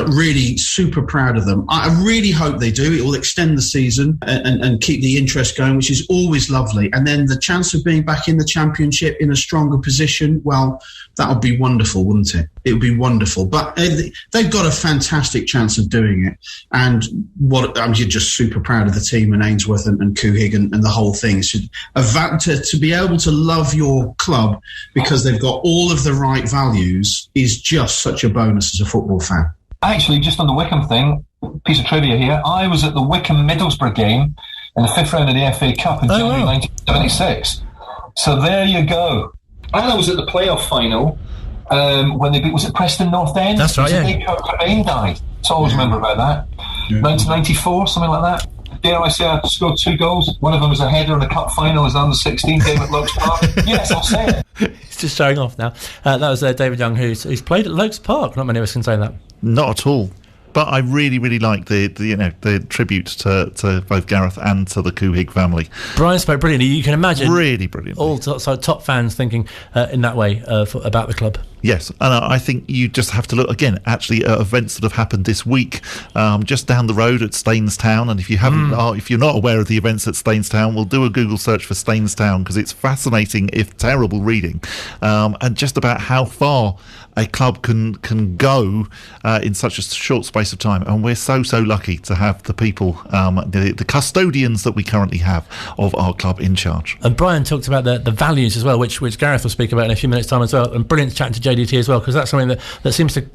really super proud of them. I really hope they do. It will extend the season and keep the interest going, which is always lovely. And then the chance of being back in the Championship in a stronger position, well, that would be wonderful, wouldn't it? It would be wonderful. But they've got a fantastic chance of doing it. And you're just super proud of the team and Ainsworth and Couhig and the whole thing. So, to be able to love your club because they've got all of the right values is just such a bonus as a football fan. Actually, just on the Wycombe thing, piece of trivia here, I was at the Wycombe-Middlesbrough game in the 5th round of the FA Cup in January 1976. So there you go. And I was at the playoff final when they beat, was it Preston North End? That's right, yeah. Kurt Cobain died. So I always remember about that. 1994, something like that. Dare I say I scored 2 goals? One of them was a header in the cup final. It was under 16 game at Lokes Park. Yes, I'll say it. He's just showing off now. That was David Young, who's played at Lokes Park. Not many of us can say that. Not at all. But I really, really like the tribute to both Gareth and to the Couhig family. Brian spoke brilliantly. You can imagine, really brilliant. All top fans thinking in that way about the club. Yes, and I think you just have to look again. Actually, at events that have happened this week, just down the road at Stainstown. And if you haven't, if you're not aware of the events at Stainstown, we'll do a Google search for Stainstown because it's fascinating, if terrible, reading, and just about how far a club can go in such a short space of time. And we're so lucky to have the people, the custodians that we currently have of our club in charge. And Brian talked about the values as well, which Gareth will speak about in a few minutes' time as well. And brilliant chatting to JDT as well, because that's something that seems to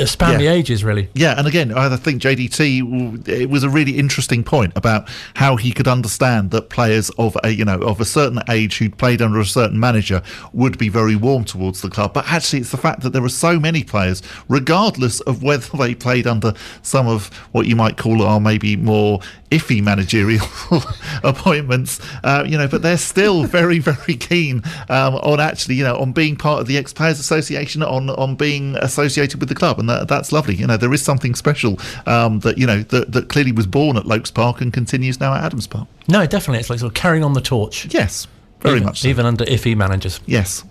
span the ages, really. Yeah, and again, I think JDT, it was a really interesting point about how he could understand that players of a certain age who'd played under a certain manager would be very warm towards the club. But actually, it's the fact that there are so many players, regardless of whether they played under some of what you might call are maybe more iffy managerial appointments, but they're still very, very keen on actually, on being part of the ex-players association, on being associated with the club, and that's lovely. There is something special that clearly was born at Lokes Park and continues now at Adams Park. No, definitely, it's like sort of carrying on the torch. Yes, very much so. Even under iffy managers. Yes.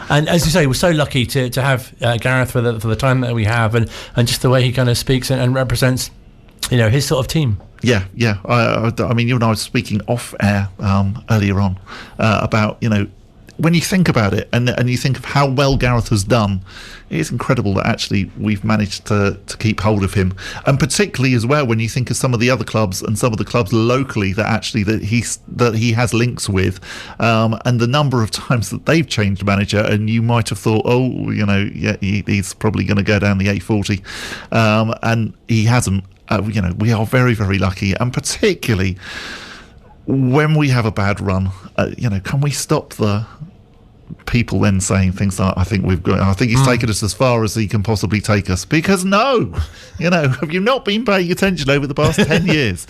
And as you say, we're so lucky to have Gareth for the time that we have, and just the way he kind of speaks and represents, his sort of team. Yeah. I mean, you and I were speaking off air earlier on about, when you think about it and you think of how well Gareth has done, it is incredible that actually we've managed to keep hold of him. And particularly as well when you think of some of the other clubs and some of the clubs locally that he has links with, and the number of times that they've changed manager, and you might have thought, he's probably going to go down the 840, and he hasn't. We are very, very lucky, and particularly when we have a bad run, can we stop the people then saying things like, I think he's taken us as far as he can possibly take us? Because no, have you not been paying attention over the past 10 years?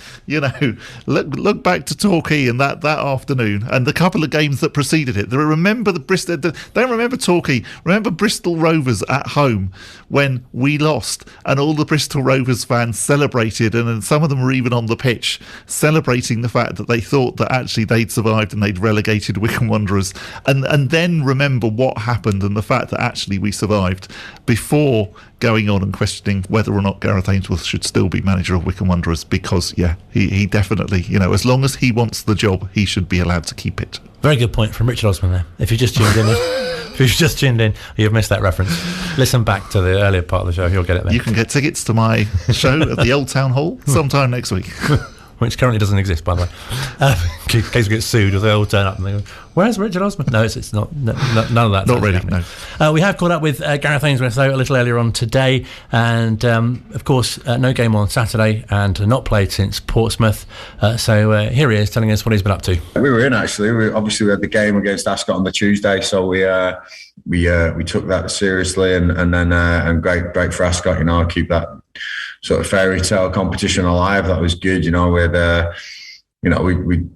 Look back to Torquay and that afternoon and the couple of games that preceded it. Remember don't remember Torquay, remember Bristol Rovers at home when we lost, and all the Bristol Rovers fans celebrated, and some of them were even on the pitch celebrating the fact that they thought that actually they'd survived and they'd relegated Wycombe Wanderers, and then remember what happened and the fact that actually we survived, before going on and questioning whether or not Gareth Ainsworth should still be manager of Wycombe Wanderers, because he definitely, as long as he wants the job, he should be allowed to keep it. Very good point from Richard Osman there. If you just tuned in, you've missed that reference. Listen back to the earlier part of the show, you'll get it there. You can get tickets to my show at the Old Town Hall sometime next week. Which currently doesn't exist, by the way. In case we get sued, or they all turn up and they go, where's Richard Osman? No, it's not. None of that. Not really, no. We have caught up with Gareth Ainsworth, though, a little earlier on today. And, of course, no game on Saturday and not played since Portsmouth. So here he is telling us what he's been up to. We were in, actually. We had the game against Ascot on the Tuesday, so we took that seriously. And then great for Ascot, keep that sort of fairy tale competition alive. That was good, we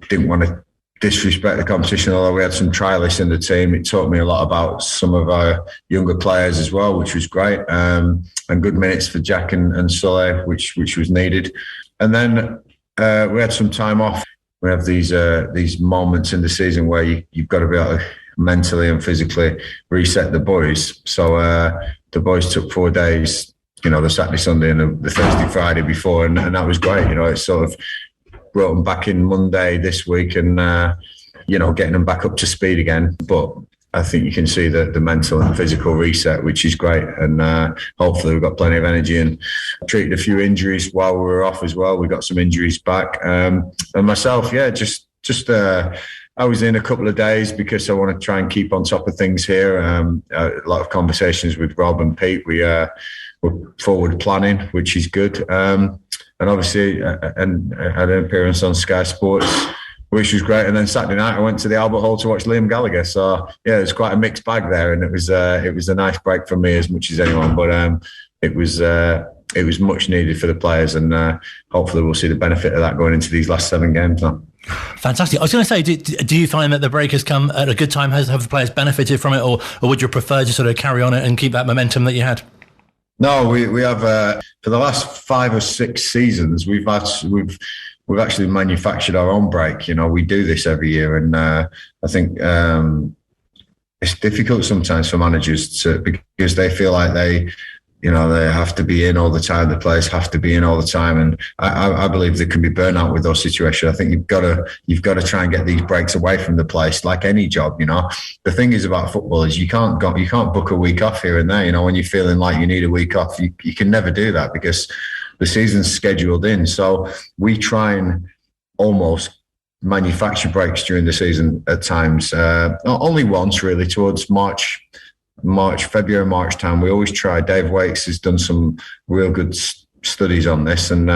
didn't want to disrespect the competition, although we had some trialists in the team. It taught me a lot about some of our younger players as well, which was great, and good minutes for Jack and Sully, which was needed. And then we had some time off. We have these moments in the season where you've got to be able to mentally and physically reset the boys. So the boys took 4 days, the Saturday, Sunday and the Thursday, Friday before, and that was great. It sort of brought them back in Monday this week and, getting them back up to speed again. But I think you can see the mental and physical reset, which is great. And hopefully we've got plenty of energy, and treated a few injuries while we were off as well. We got some injuries back. And myself, I was in a couple of days because I want to try and keep on top of things here. A lot of conversations with Rob and Pete. We're forward planning, which is good. And obviously, and I had an appearance on Sky Sports, which was great. And then Saturday night, I went to the Albert Hall to watch Liam Gallagher. So yeah, it was quite a mixed bag there, and it was a nice break for me as much as anyone. But it was it was much needed for the players, and hopefully we'll see the benefit of that going into these last 7 games now. Fantastic. I was going to say, do you find that the break has come at a good time? Have the players benefited from it, or would you prefer to sort of carry on it and keep that momentum that you had? No, we have for the last 5 or 6 seasons we've actually manufactured our own break. We do this every year, and I think it's difficult sometimes for managers because they feel like they have to be in all the time. The players have to be in all the time, and I believe there can be burnout with those situations. I think you've got to try and get these breaks away from the place, like any job. The thing is about football is you can't book a week off here and there. When you're feeling like you need a week off, you can never do that because the season's scheduled in. So we try and almost manufacture breaks during the season at times. Only once really, towards February, March time. We always try. Dave Waits has done some real good studies on this, and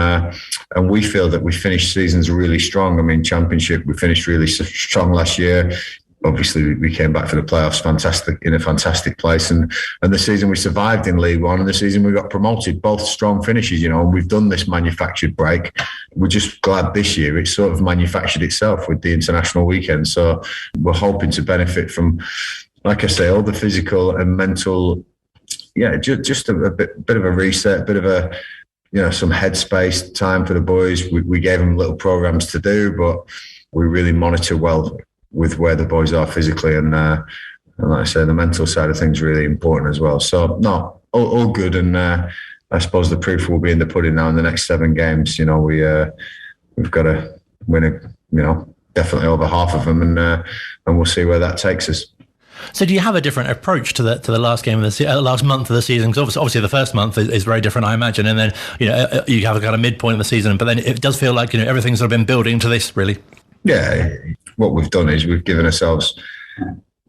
we feel that we finished seasons really strong. I mean, Championship, we finished really strong last year. Obviously, we came back for the playoffs in a fantastic place, and the season we survived in League One, and the season we got promoted, both strong finishes, and we've done this manufactured break. We're just glad this year it sort of manufactured itself with the international weekend. So we're hoping to benefit from, like I say, all the physical and mental, just a bit of a reset, bit of a, some headspace time for the boys. We gave them little programs to do, but we really monitor well with where the boys are physically, and like I say, the mental side of things is really important as well. So no, all good, and I suppose the proof will be in the pudding now in the next 7 games. We've got to win definitely over half of them, and we'll see where that takes us. So do you have a different approach to the last game of the last month of the season? Because obviously the first month is very different, I imagine, and then you have a kind of midpoint of the season, but then it does feel like everything's sort of been building to this, really. Yeah, what we've done is we've given ourselves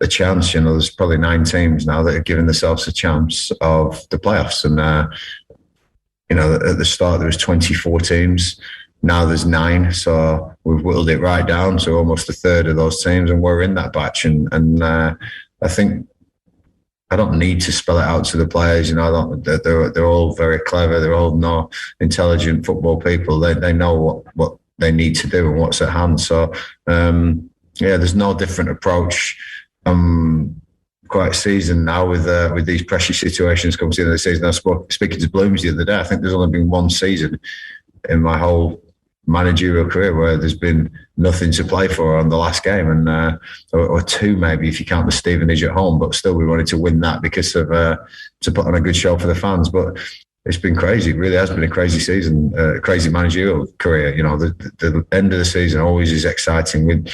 a chance. There's probably 9 teams now that have given themselves a chance of the playoffs, and at the start there was 24 teams. Now there's 9, so we've whittled it right down to almost a third of those teams, and we're in that batch. And I think I don't need to spell it out to the players. They're all very clever. They're all intelligent football people. They know what they need to do and what's at hand. So there's no different approach. I'm quite seasoned now with these precious situations coming to the end of the season. I was speaking to Blooms the other day. I think there's only been 1 season in my whole managerial career where there's been nothing to play for on the last game, and or 2 maybe if you count the Stevenage at home, but still we wanted to win that because of to put on a good show for the fans. But it's been crazy. It really has been a crazy season, crazy managerial career. The end of the season always is exciting.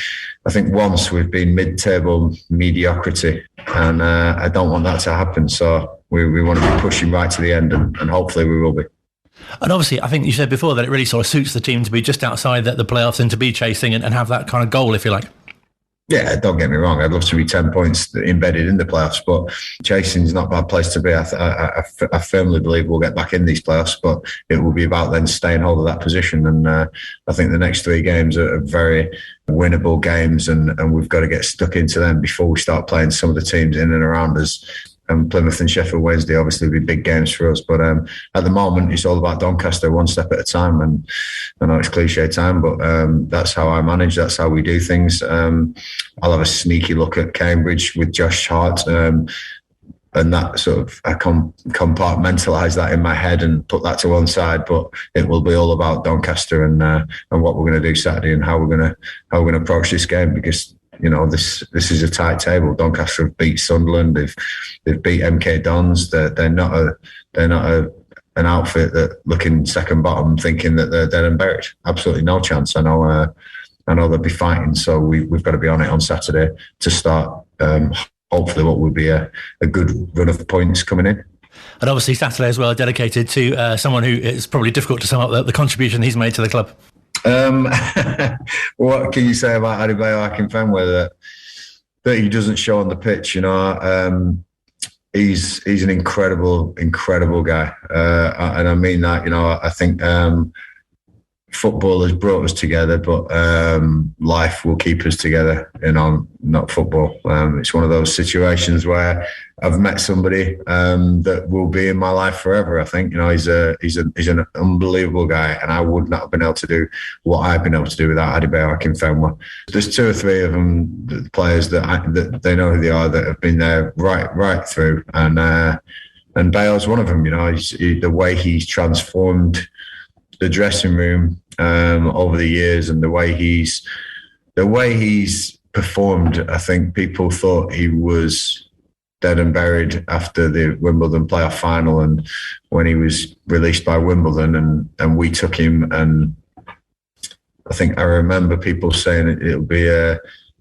I think once we've been mid-table mediocrity, and I don't want that to happen. So we want to be pushing right to the end, and hopefully we will be. And obviously, I think you said before that it really sort of suits the team to be just outside the playoffs and to be chasing and have that kind of goal, if you like. Yeah, don't get me wrong. I'd love to be 10 points embedded in the playoffs, but chasing is not a bad place to be. I firmly believe we'll get back in these playoffs, but it will be about then staying hold of that position. And I think the next 3 games are very winnable games, and we've got to get stuck into them before we start playing some of the teams in and around us. And Plymouth and Sheffield Wednesday obviously will be big games for us, but at the moment it's all about Doncaster, one step at a time. And I know it's cliche time, but that's how I manage. That's how we do things. I'll have a sneaky look at Cambridge with Josh Hart, and that sort of I compartmentalise that in my head and put that to one side. But it will be all about Doncaster and what we're going to do Saturday and how we're going to approach this game, because this is a tight table. Doncaster have beat Sunderland. They've beat MK Dons. They're not an outfit that looking second bottom thinking that they're dead and buried. Absolutely no chance. I know they'll be fighting. So we've got to be on it on Saturday to start. Hopefully, what will be a good run of points coming in. And obviously Saturday as well, dedicated to someone who it's probably difficult to sum up the contribution he's made to the club. What can you say about Adebayo Akinfenwa that he doesn't show on the pitch? He's an incredible guy, and I mean that. I think football has brought us together, but life will keep us together, not football. It's one of those situations where I've met somebody that will be in my life forever. I think, he's an unbelievable guy, and I would not have been able to do what I've been able to do without Adebayo Akinfenwa. There's 2 or 3 of them, the players that they know who they are, that have been there right through, and Bayo's one of them. The way he's transformed the dressing room over the years, and the way he's performed. I think people thought he was dead and buried after the Wimbledon playoff final, and when he was released by Wimbledon, and we took him, and I think I remember people saying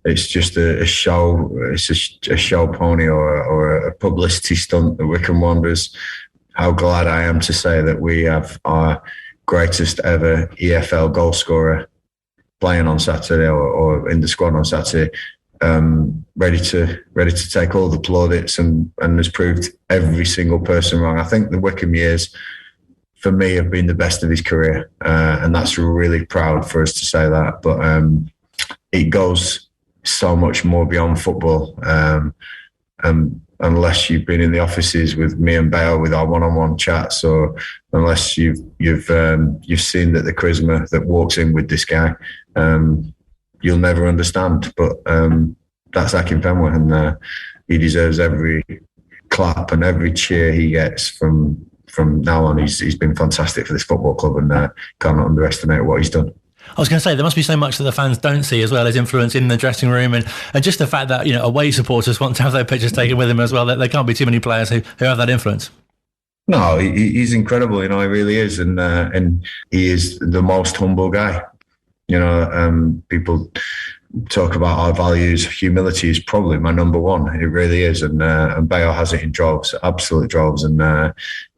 it's just a show, it's a show pony or a publicity stunt, the Wycombe Wanderers. How glad I am to say that we have our greatest ever EFL goal scorer playing on Saturday, or in the squad on Saturday, ready to take all the plaudits, and has proved every single person wrong. I think the Wycombe years, for me, have been the best of his career, and that's really proud for us to say that. But it goes so much more beyond football. Unless you've been in the offices with me and Bayo with our one-on-one chats, or unless you've seen that the charisma that walks in with this guy, you'll never understand. But that's Akinfenwa, and he deserves every clap and every cheer he gets from now on. He's been fantastic for this football club, and cannot underestimate what he's done. I was going to say, there must be so much that the fans don't see, as well as influence in the dressing room, and just the fact that away supporters want to have their pictures taken with him as well. There can't be too many players who have that influence. No, he's incredible. He really is, and he is the most humble guy. People talk about our values. Humility is probably my number one. It really is, and Bayo has it in droves, absolute droves. And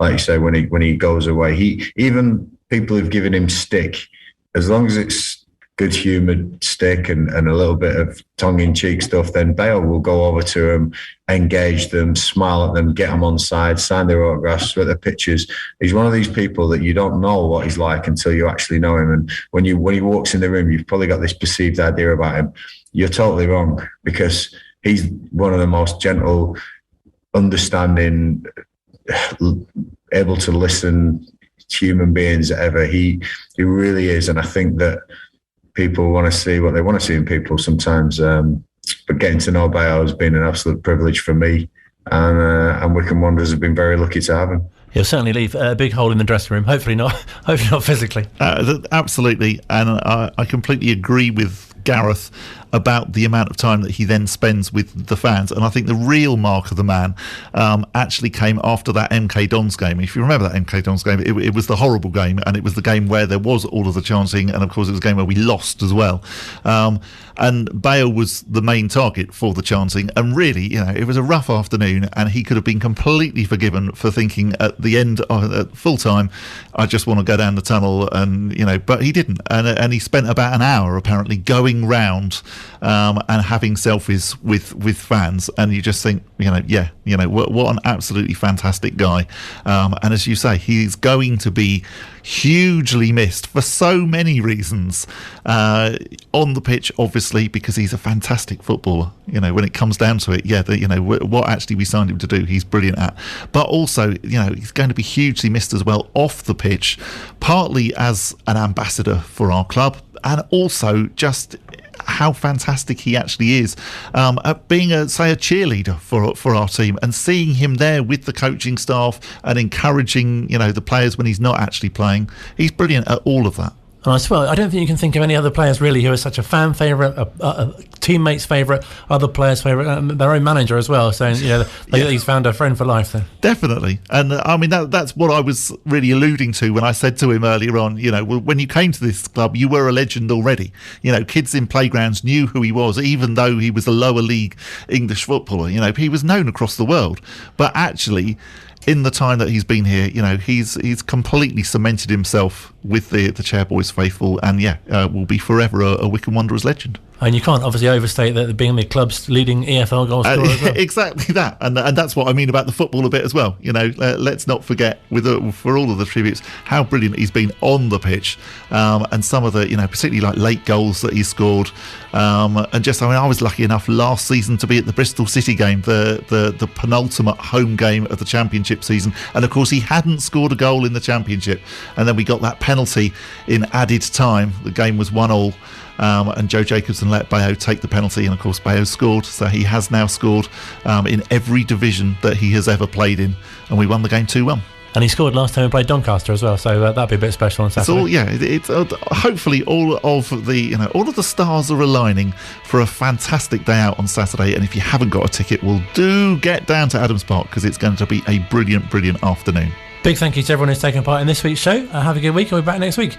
like you say, when he goes away, even people who've given him stick, as long as it's good-humoured stick and a little bit of tongue-in-cheek stuff, then Bayo will go over to them, engage them, smile at them, get them on side, sign their autographs, with their pictures. He's one of these people that you don't know what he's like until you actually know him. And when he walks in the room, you've probably got this perceived idea about him. You're totally wrong, because he's one of the most gentle, understanding, able to listen human beings ever. He really is, and I think that people want to see what they want to see in people sometimes. But getting to know Bayo has been an absolute privilege for me, and Wycombe Wanderers have been very lucky to have him. He'll certainly leave a big hole in the dressing room. Hopefully not physically. Absolutely, and I completely agree with Gareth about the amount of time that he then spends with the fans. And I think the real mark of the man actually came after that MK Dons game. If you remember that MK Dons game, it was the horrible game, and it was the game where there was all of the chanting, and of course it was a game where we lost as well. And Bayo was the main target for the chanting, and really, it was a rough afternoon, and he could have been completely forgiven for thinking at the end, at full time, I just want to go down the tunnel, and but he didn't, and he spent about an hour apparently going round and having selfies with fans, and you just think, what an absolutely fantastic guy. And as you say, he's going to be hugely missed for so many reasons. On the pitch, obviously, because he's a fantastic footballer. When it comes down to it, what actually we signed him to do, he's brilliant at. But also, he's going to be hugely missed as well off the pitch, partly as an ambassador for our club, and also just how fantastic he actually is at being a cheerleader for our team, and seeing him there with the coaching staff and encouraging the players when he's not actually playing. He's brilliant at all of that. And I swear, I don't think you can think of any other players really who are such a fan favourite, a teammate's favourite, other players' favourite, their own manager as well. So he's found a friend for life there. Definitely, and I mean that's what I was really alluding to when I said to him earlier on. When you came to this club, you were a legend already. Kids in playgrounds knew who he was, even though he was a lower league English footballer. He was known across the world, but actually, in the time that he's been here, he's completely cemented himself with the Chairboys faithful, and will be forever a Wycombe Wanderers legend. And you can't obviously overstate that being the club's leading EFL goal scorer as well. Exactly that, and that's what I mean about the football a bit as well. Let's not forget, for all of the tributes, how brilliant he's been on the pitch, and some of the, particularly like late goals that he scored, and just, I was lucky enough last season to be at the Bristol City game, the penultimate home game of the Championship season, and of course he hadn't scored a goal in the Championship, and then we got that penalty in added time. The game was 1-1. And Joe Jacobson let Bayo take the penalty, and of course Bayo scored, so he has now scored in every division that he has ever played in, and we won the game 2-1. And he scored last time we played Doncaster as well, so that'd be a bit special on Saturday. It's hopefully all of the stars are aligning for a fantastic day out on Saturday. And if you haven't got a ticket, well, do get down to Adams Park, because it's going to be a brilliant afternoon. Big thank you to everyone who's taken part in this week's show. Have a good week, and we'll be back next week.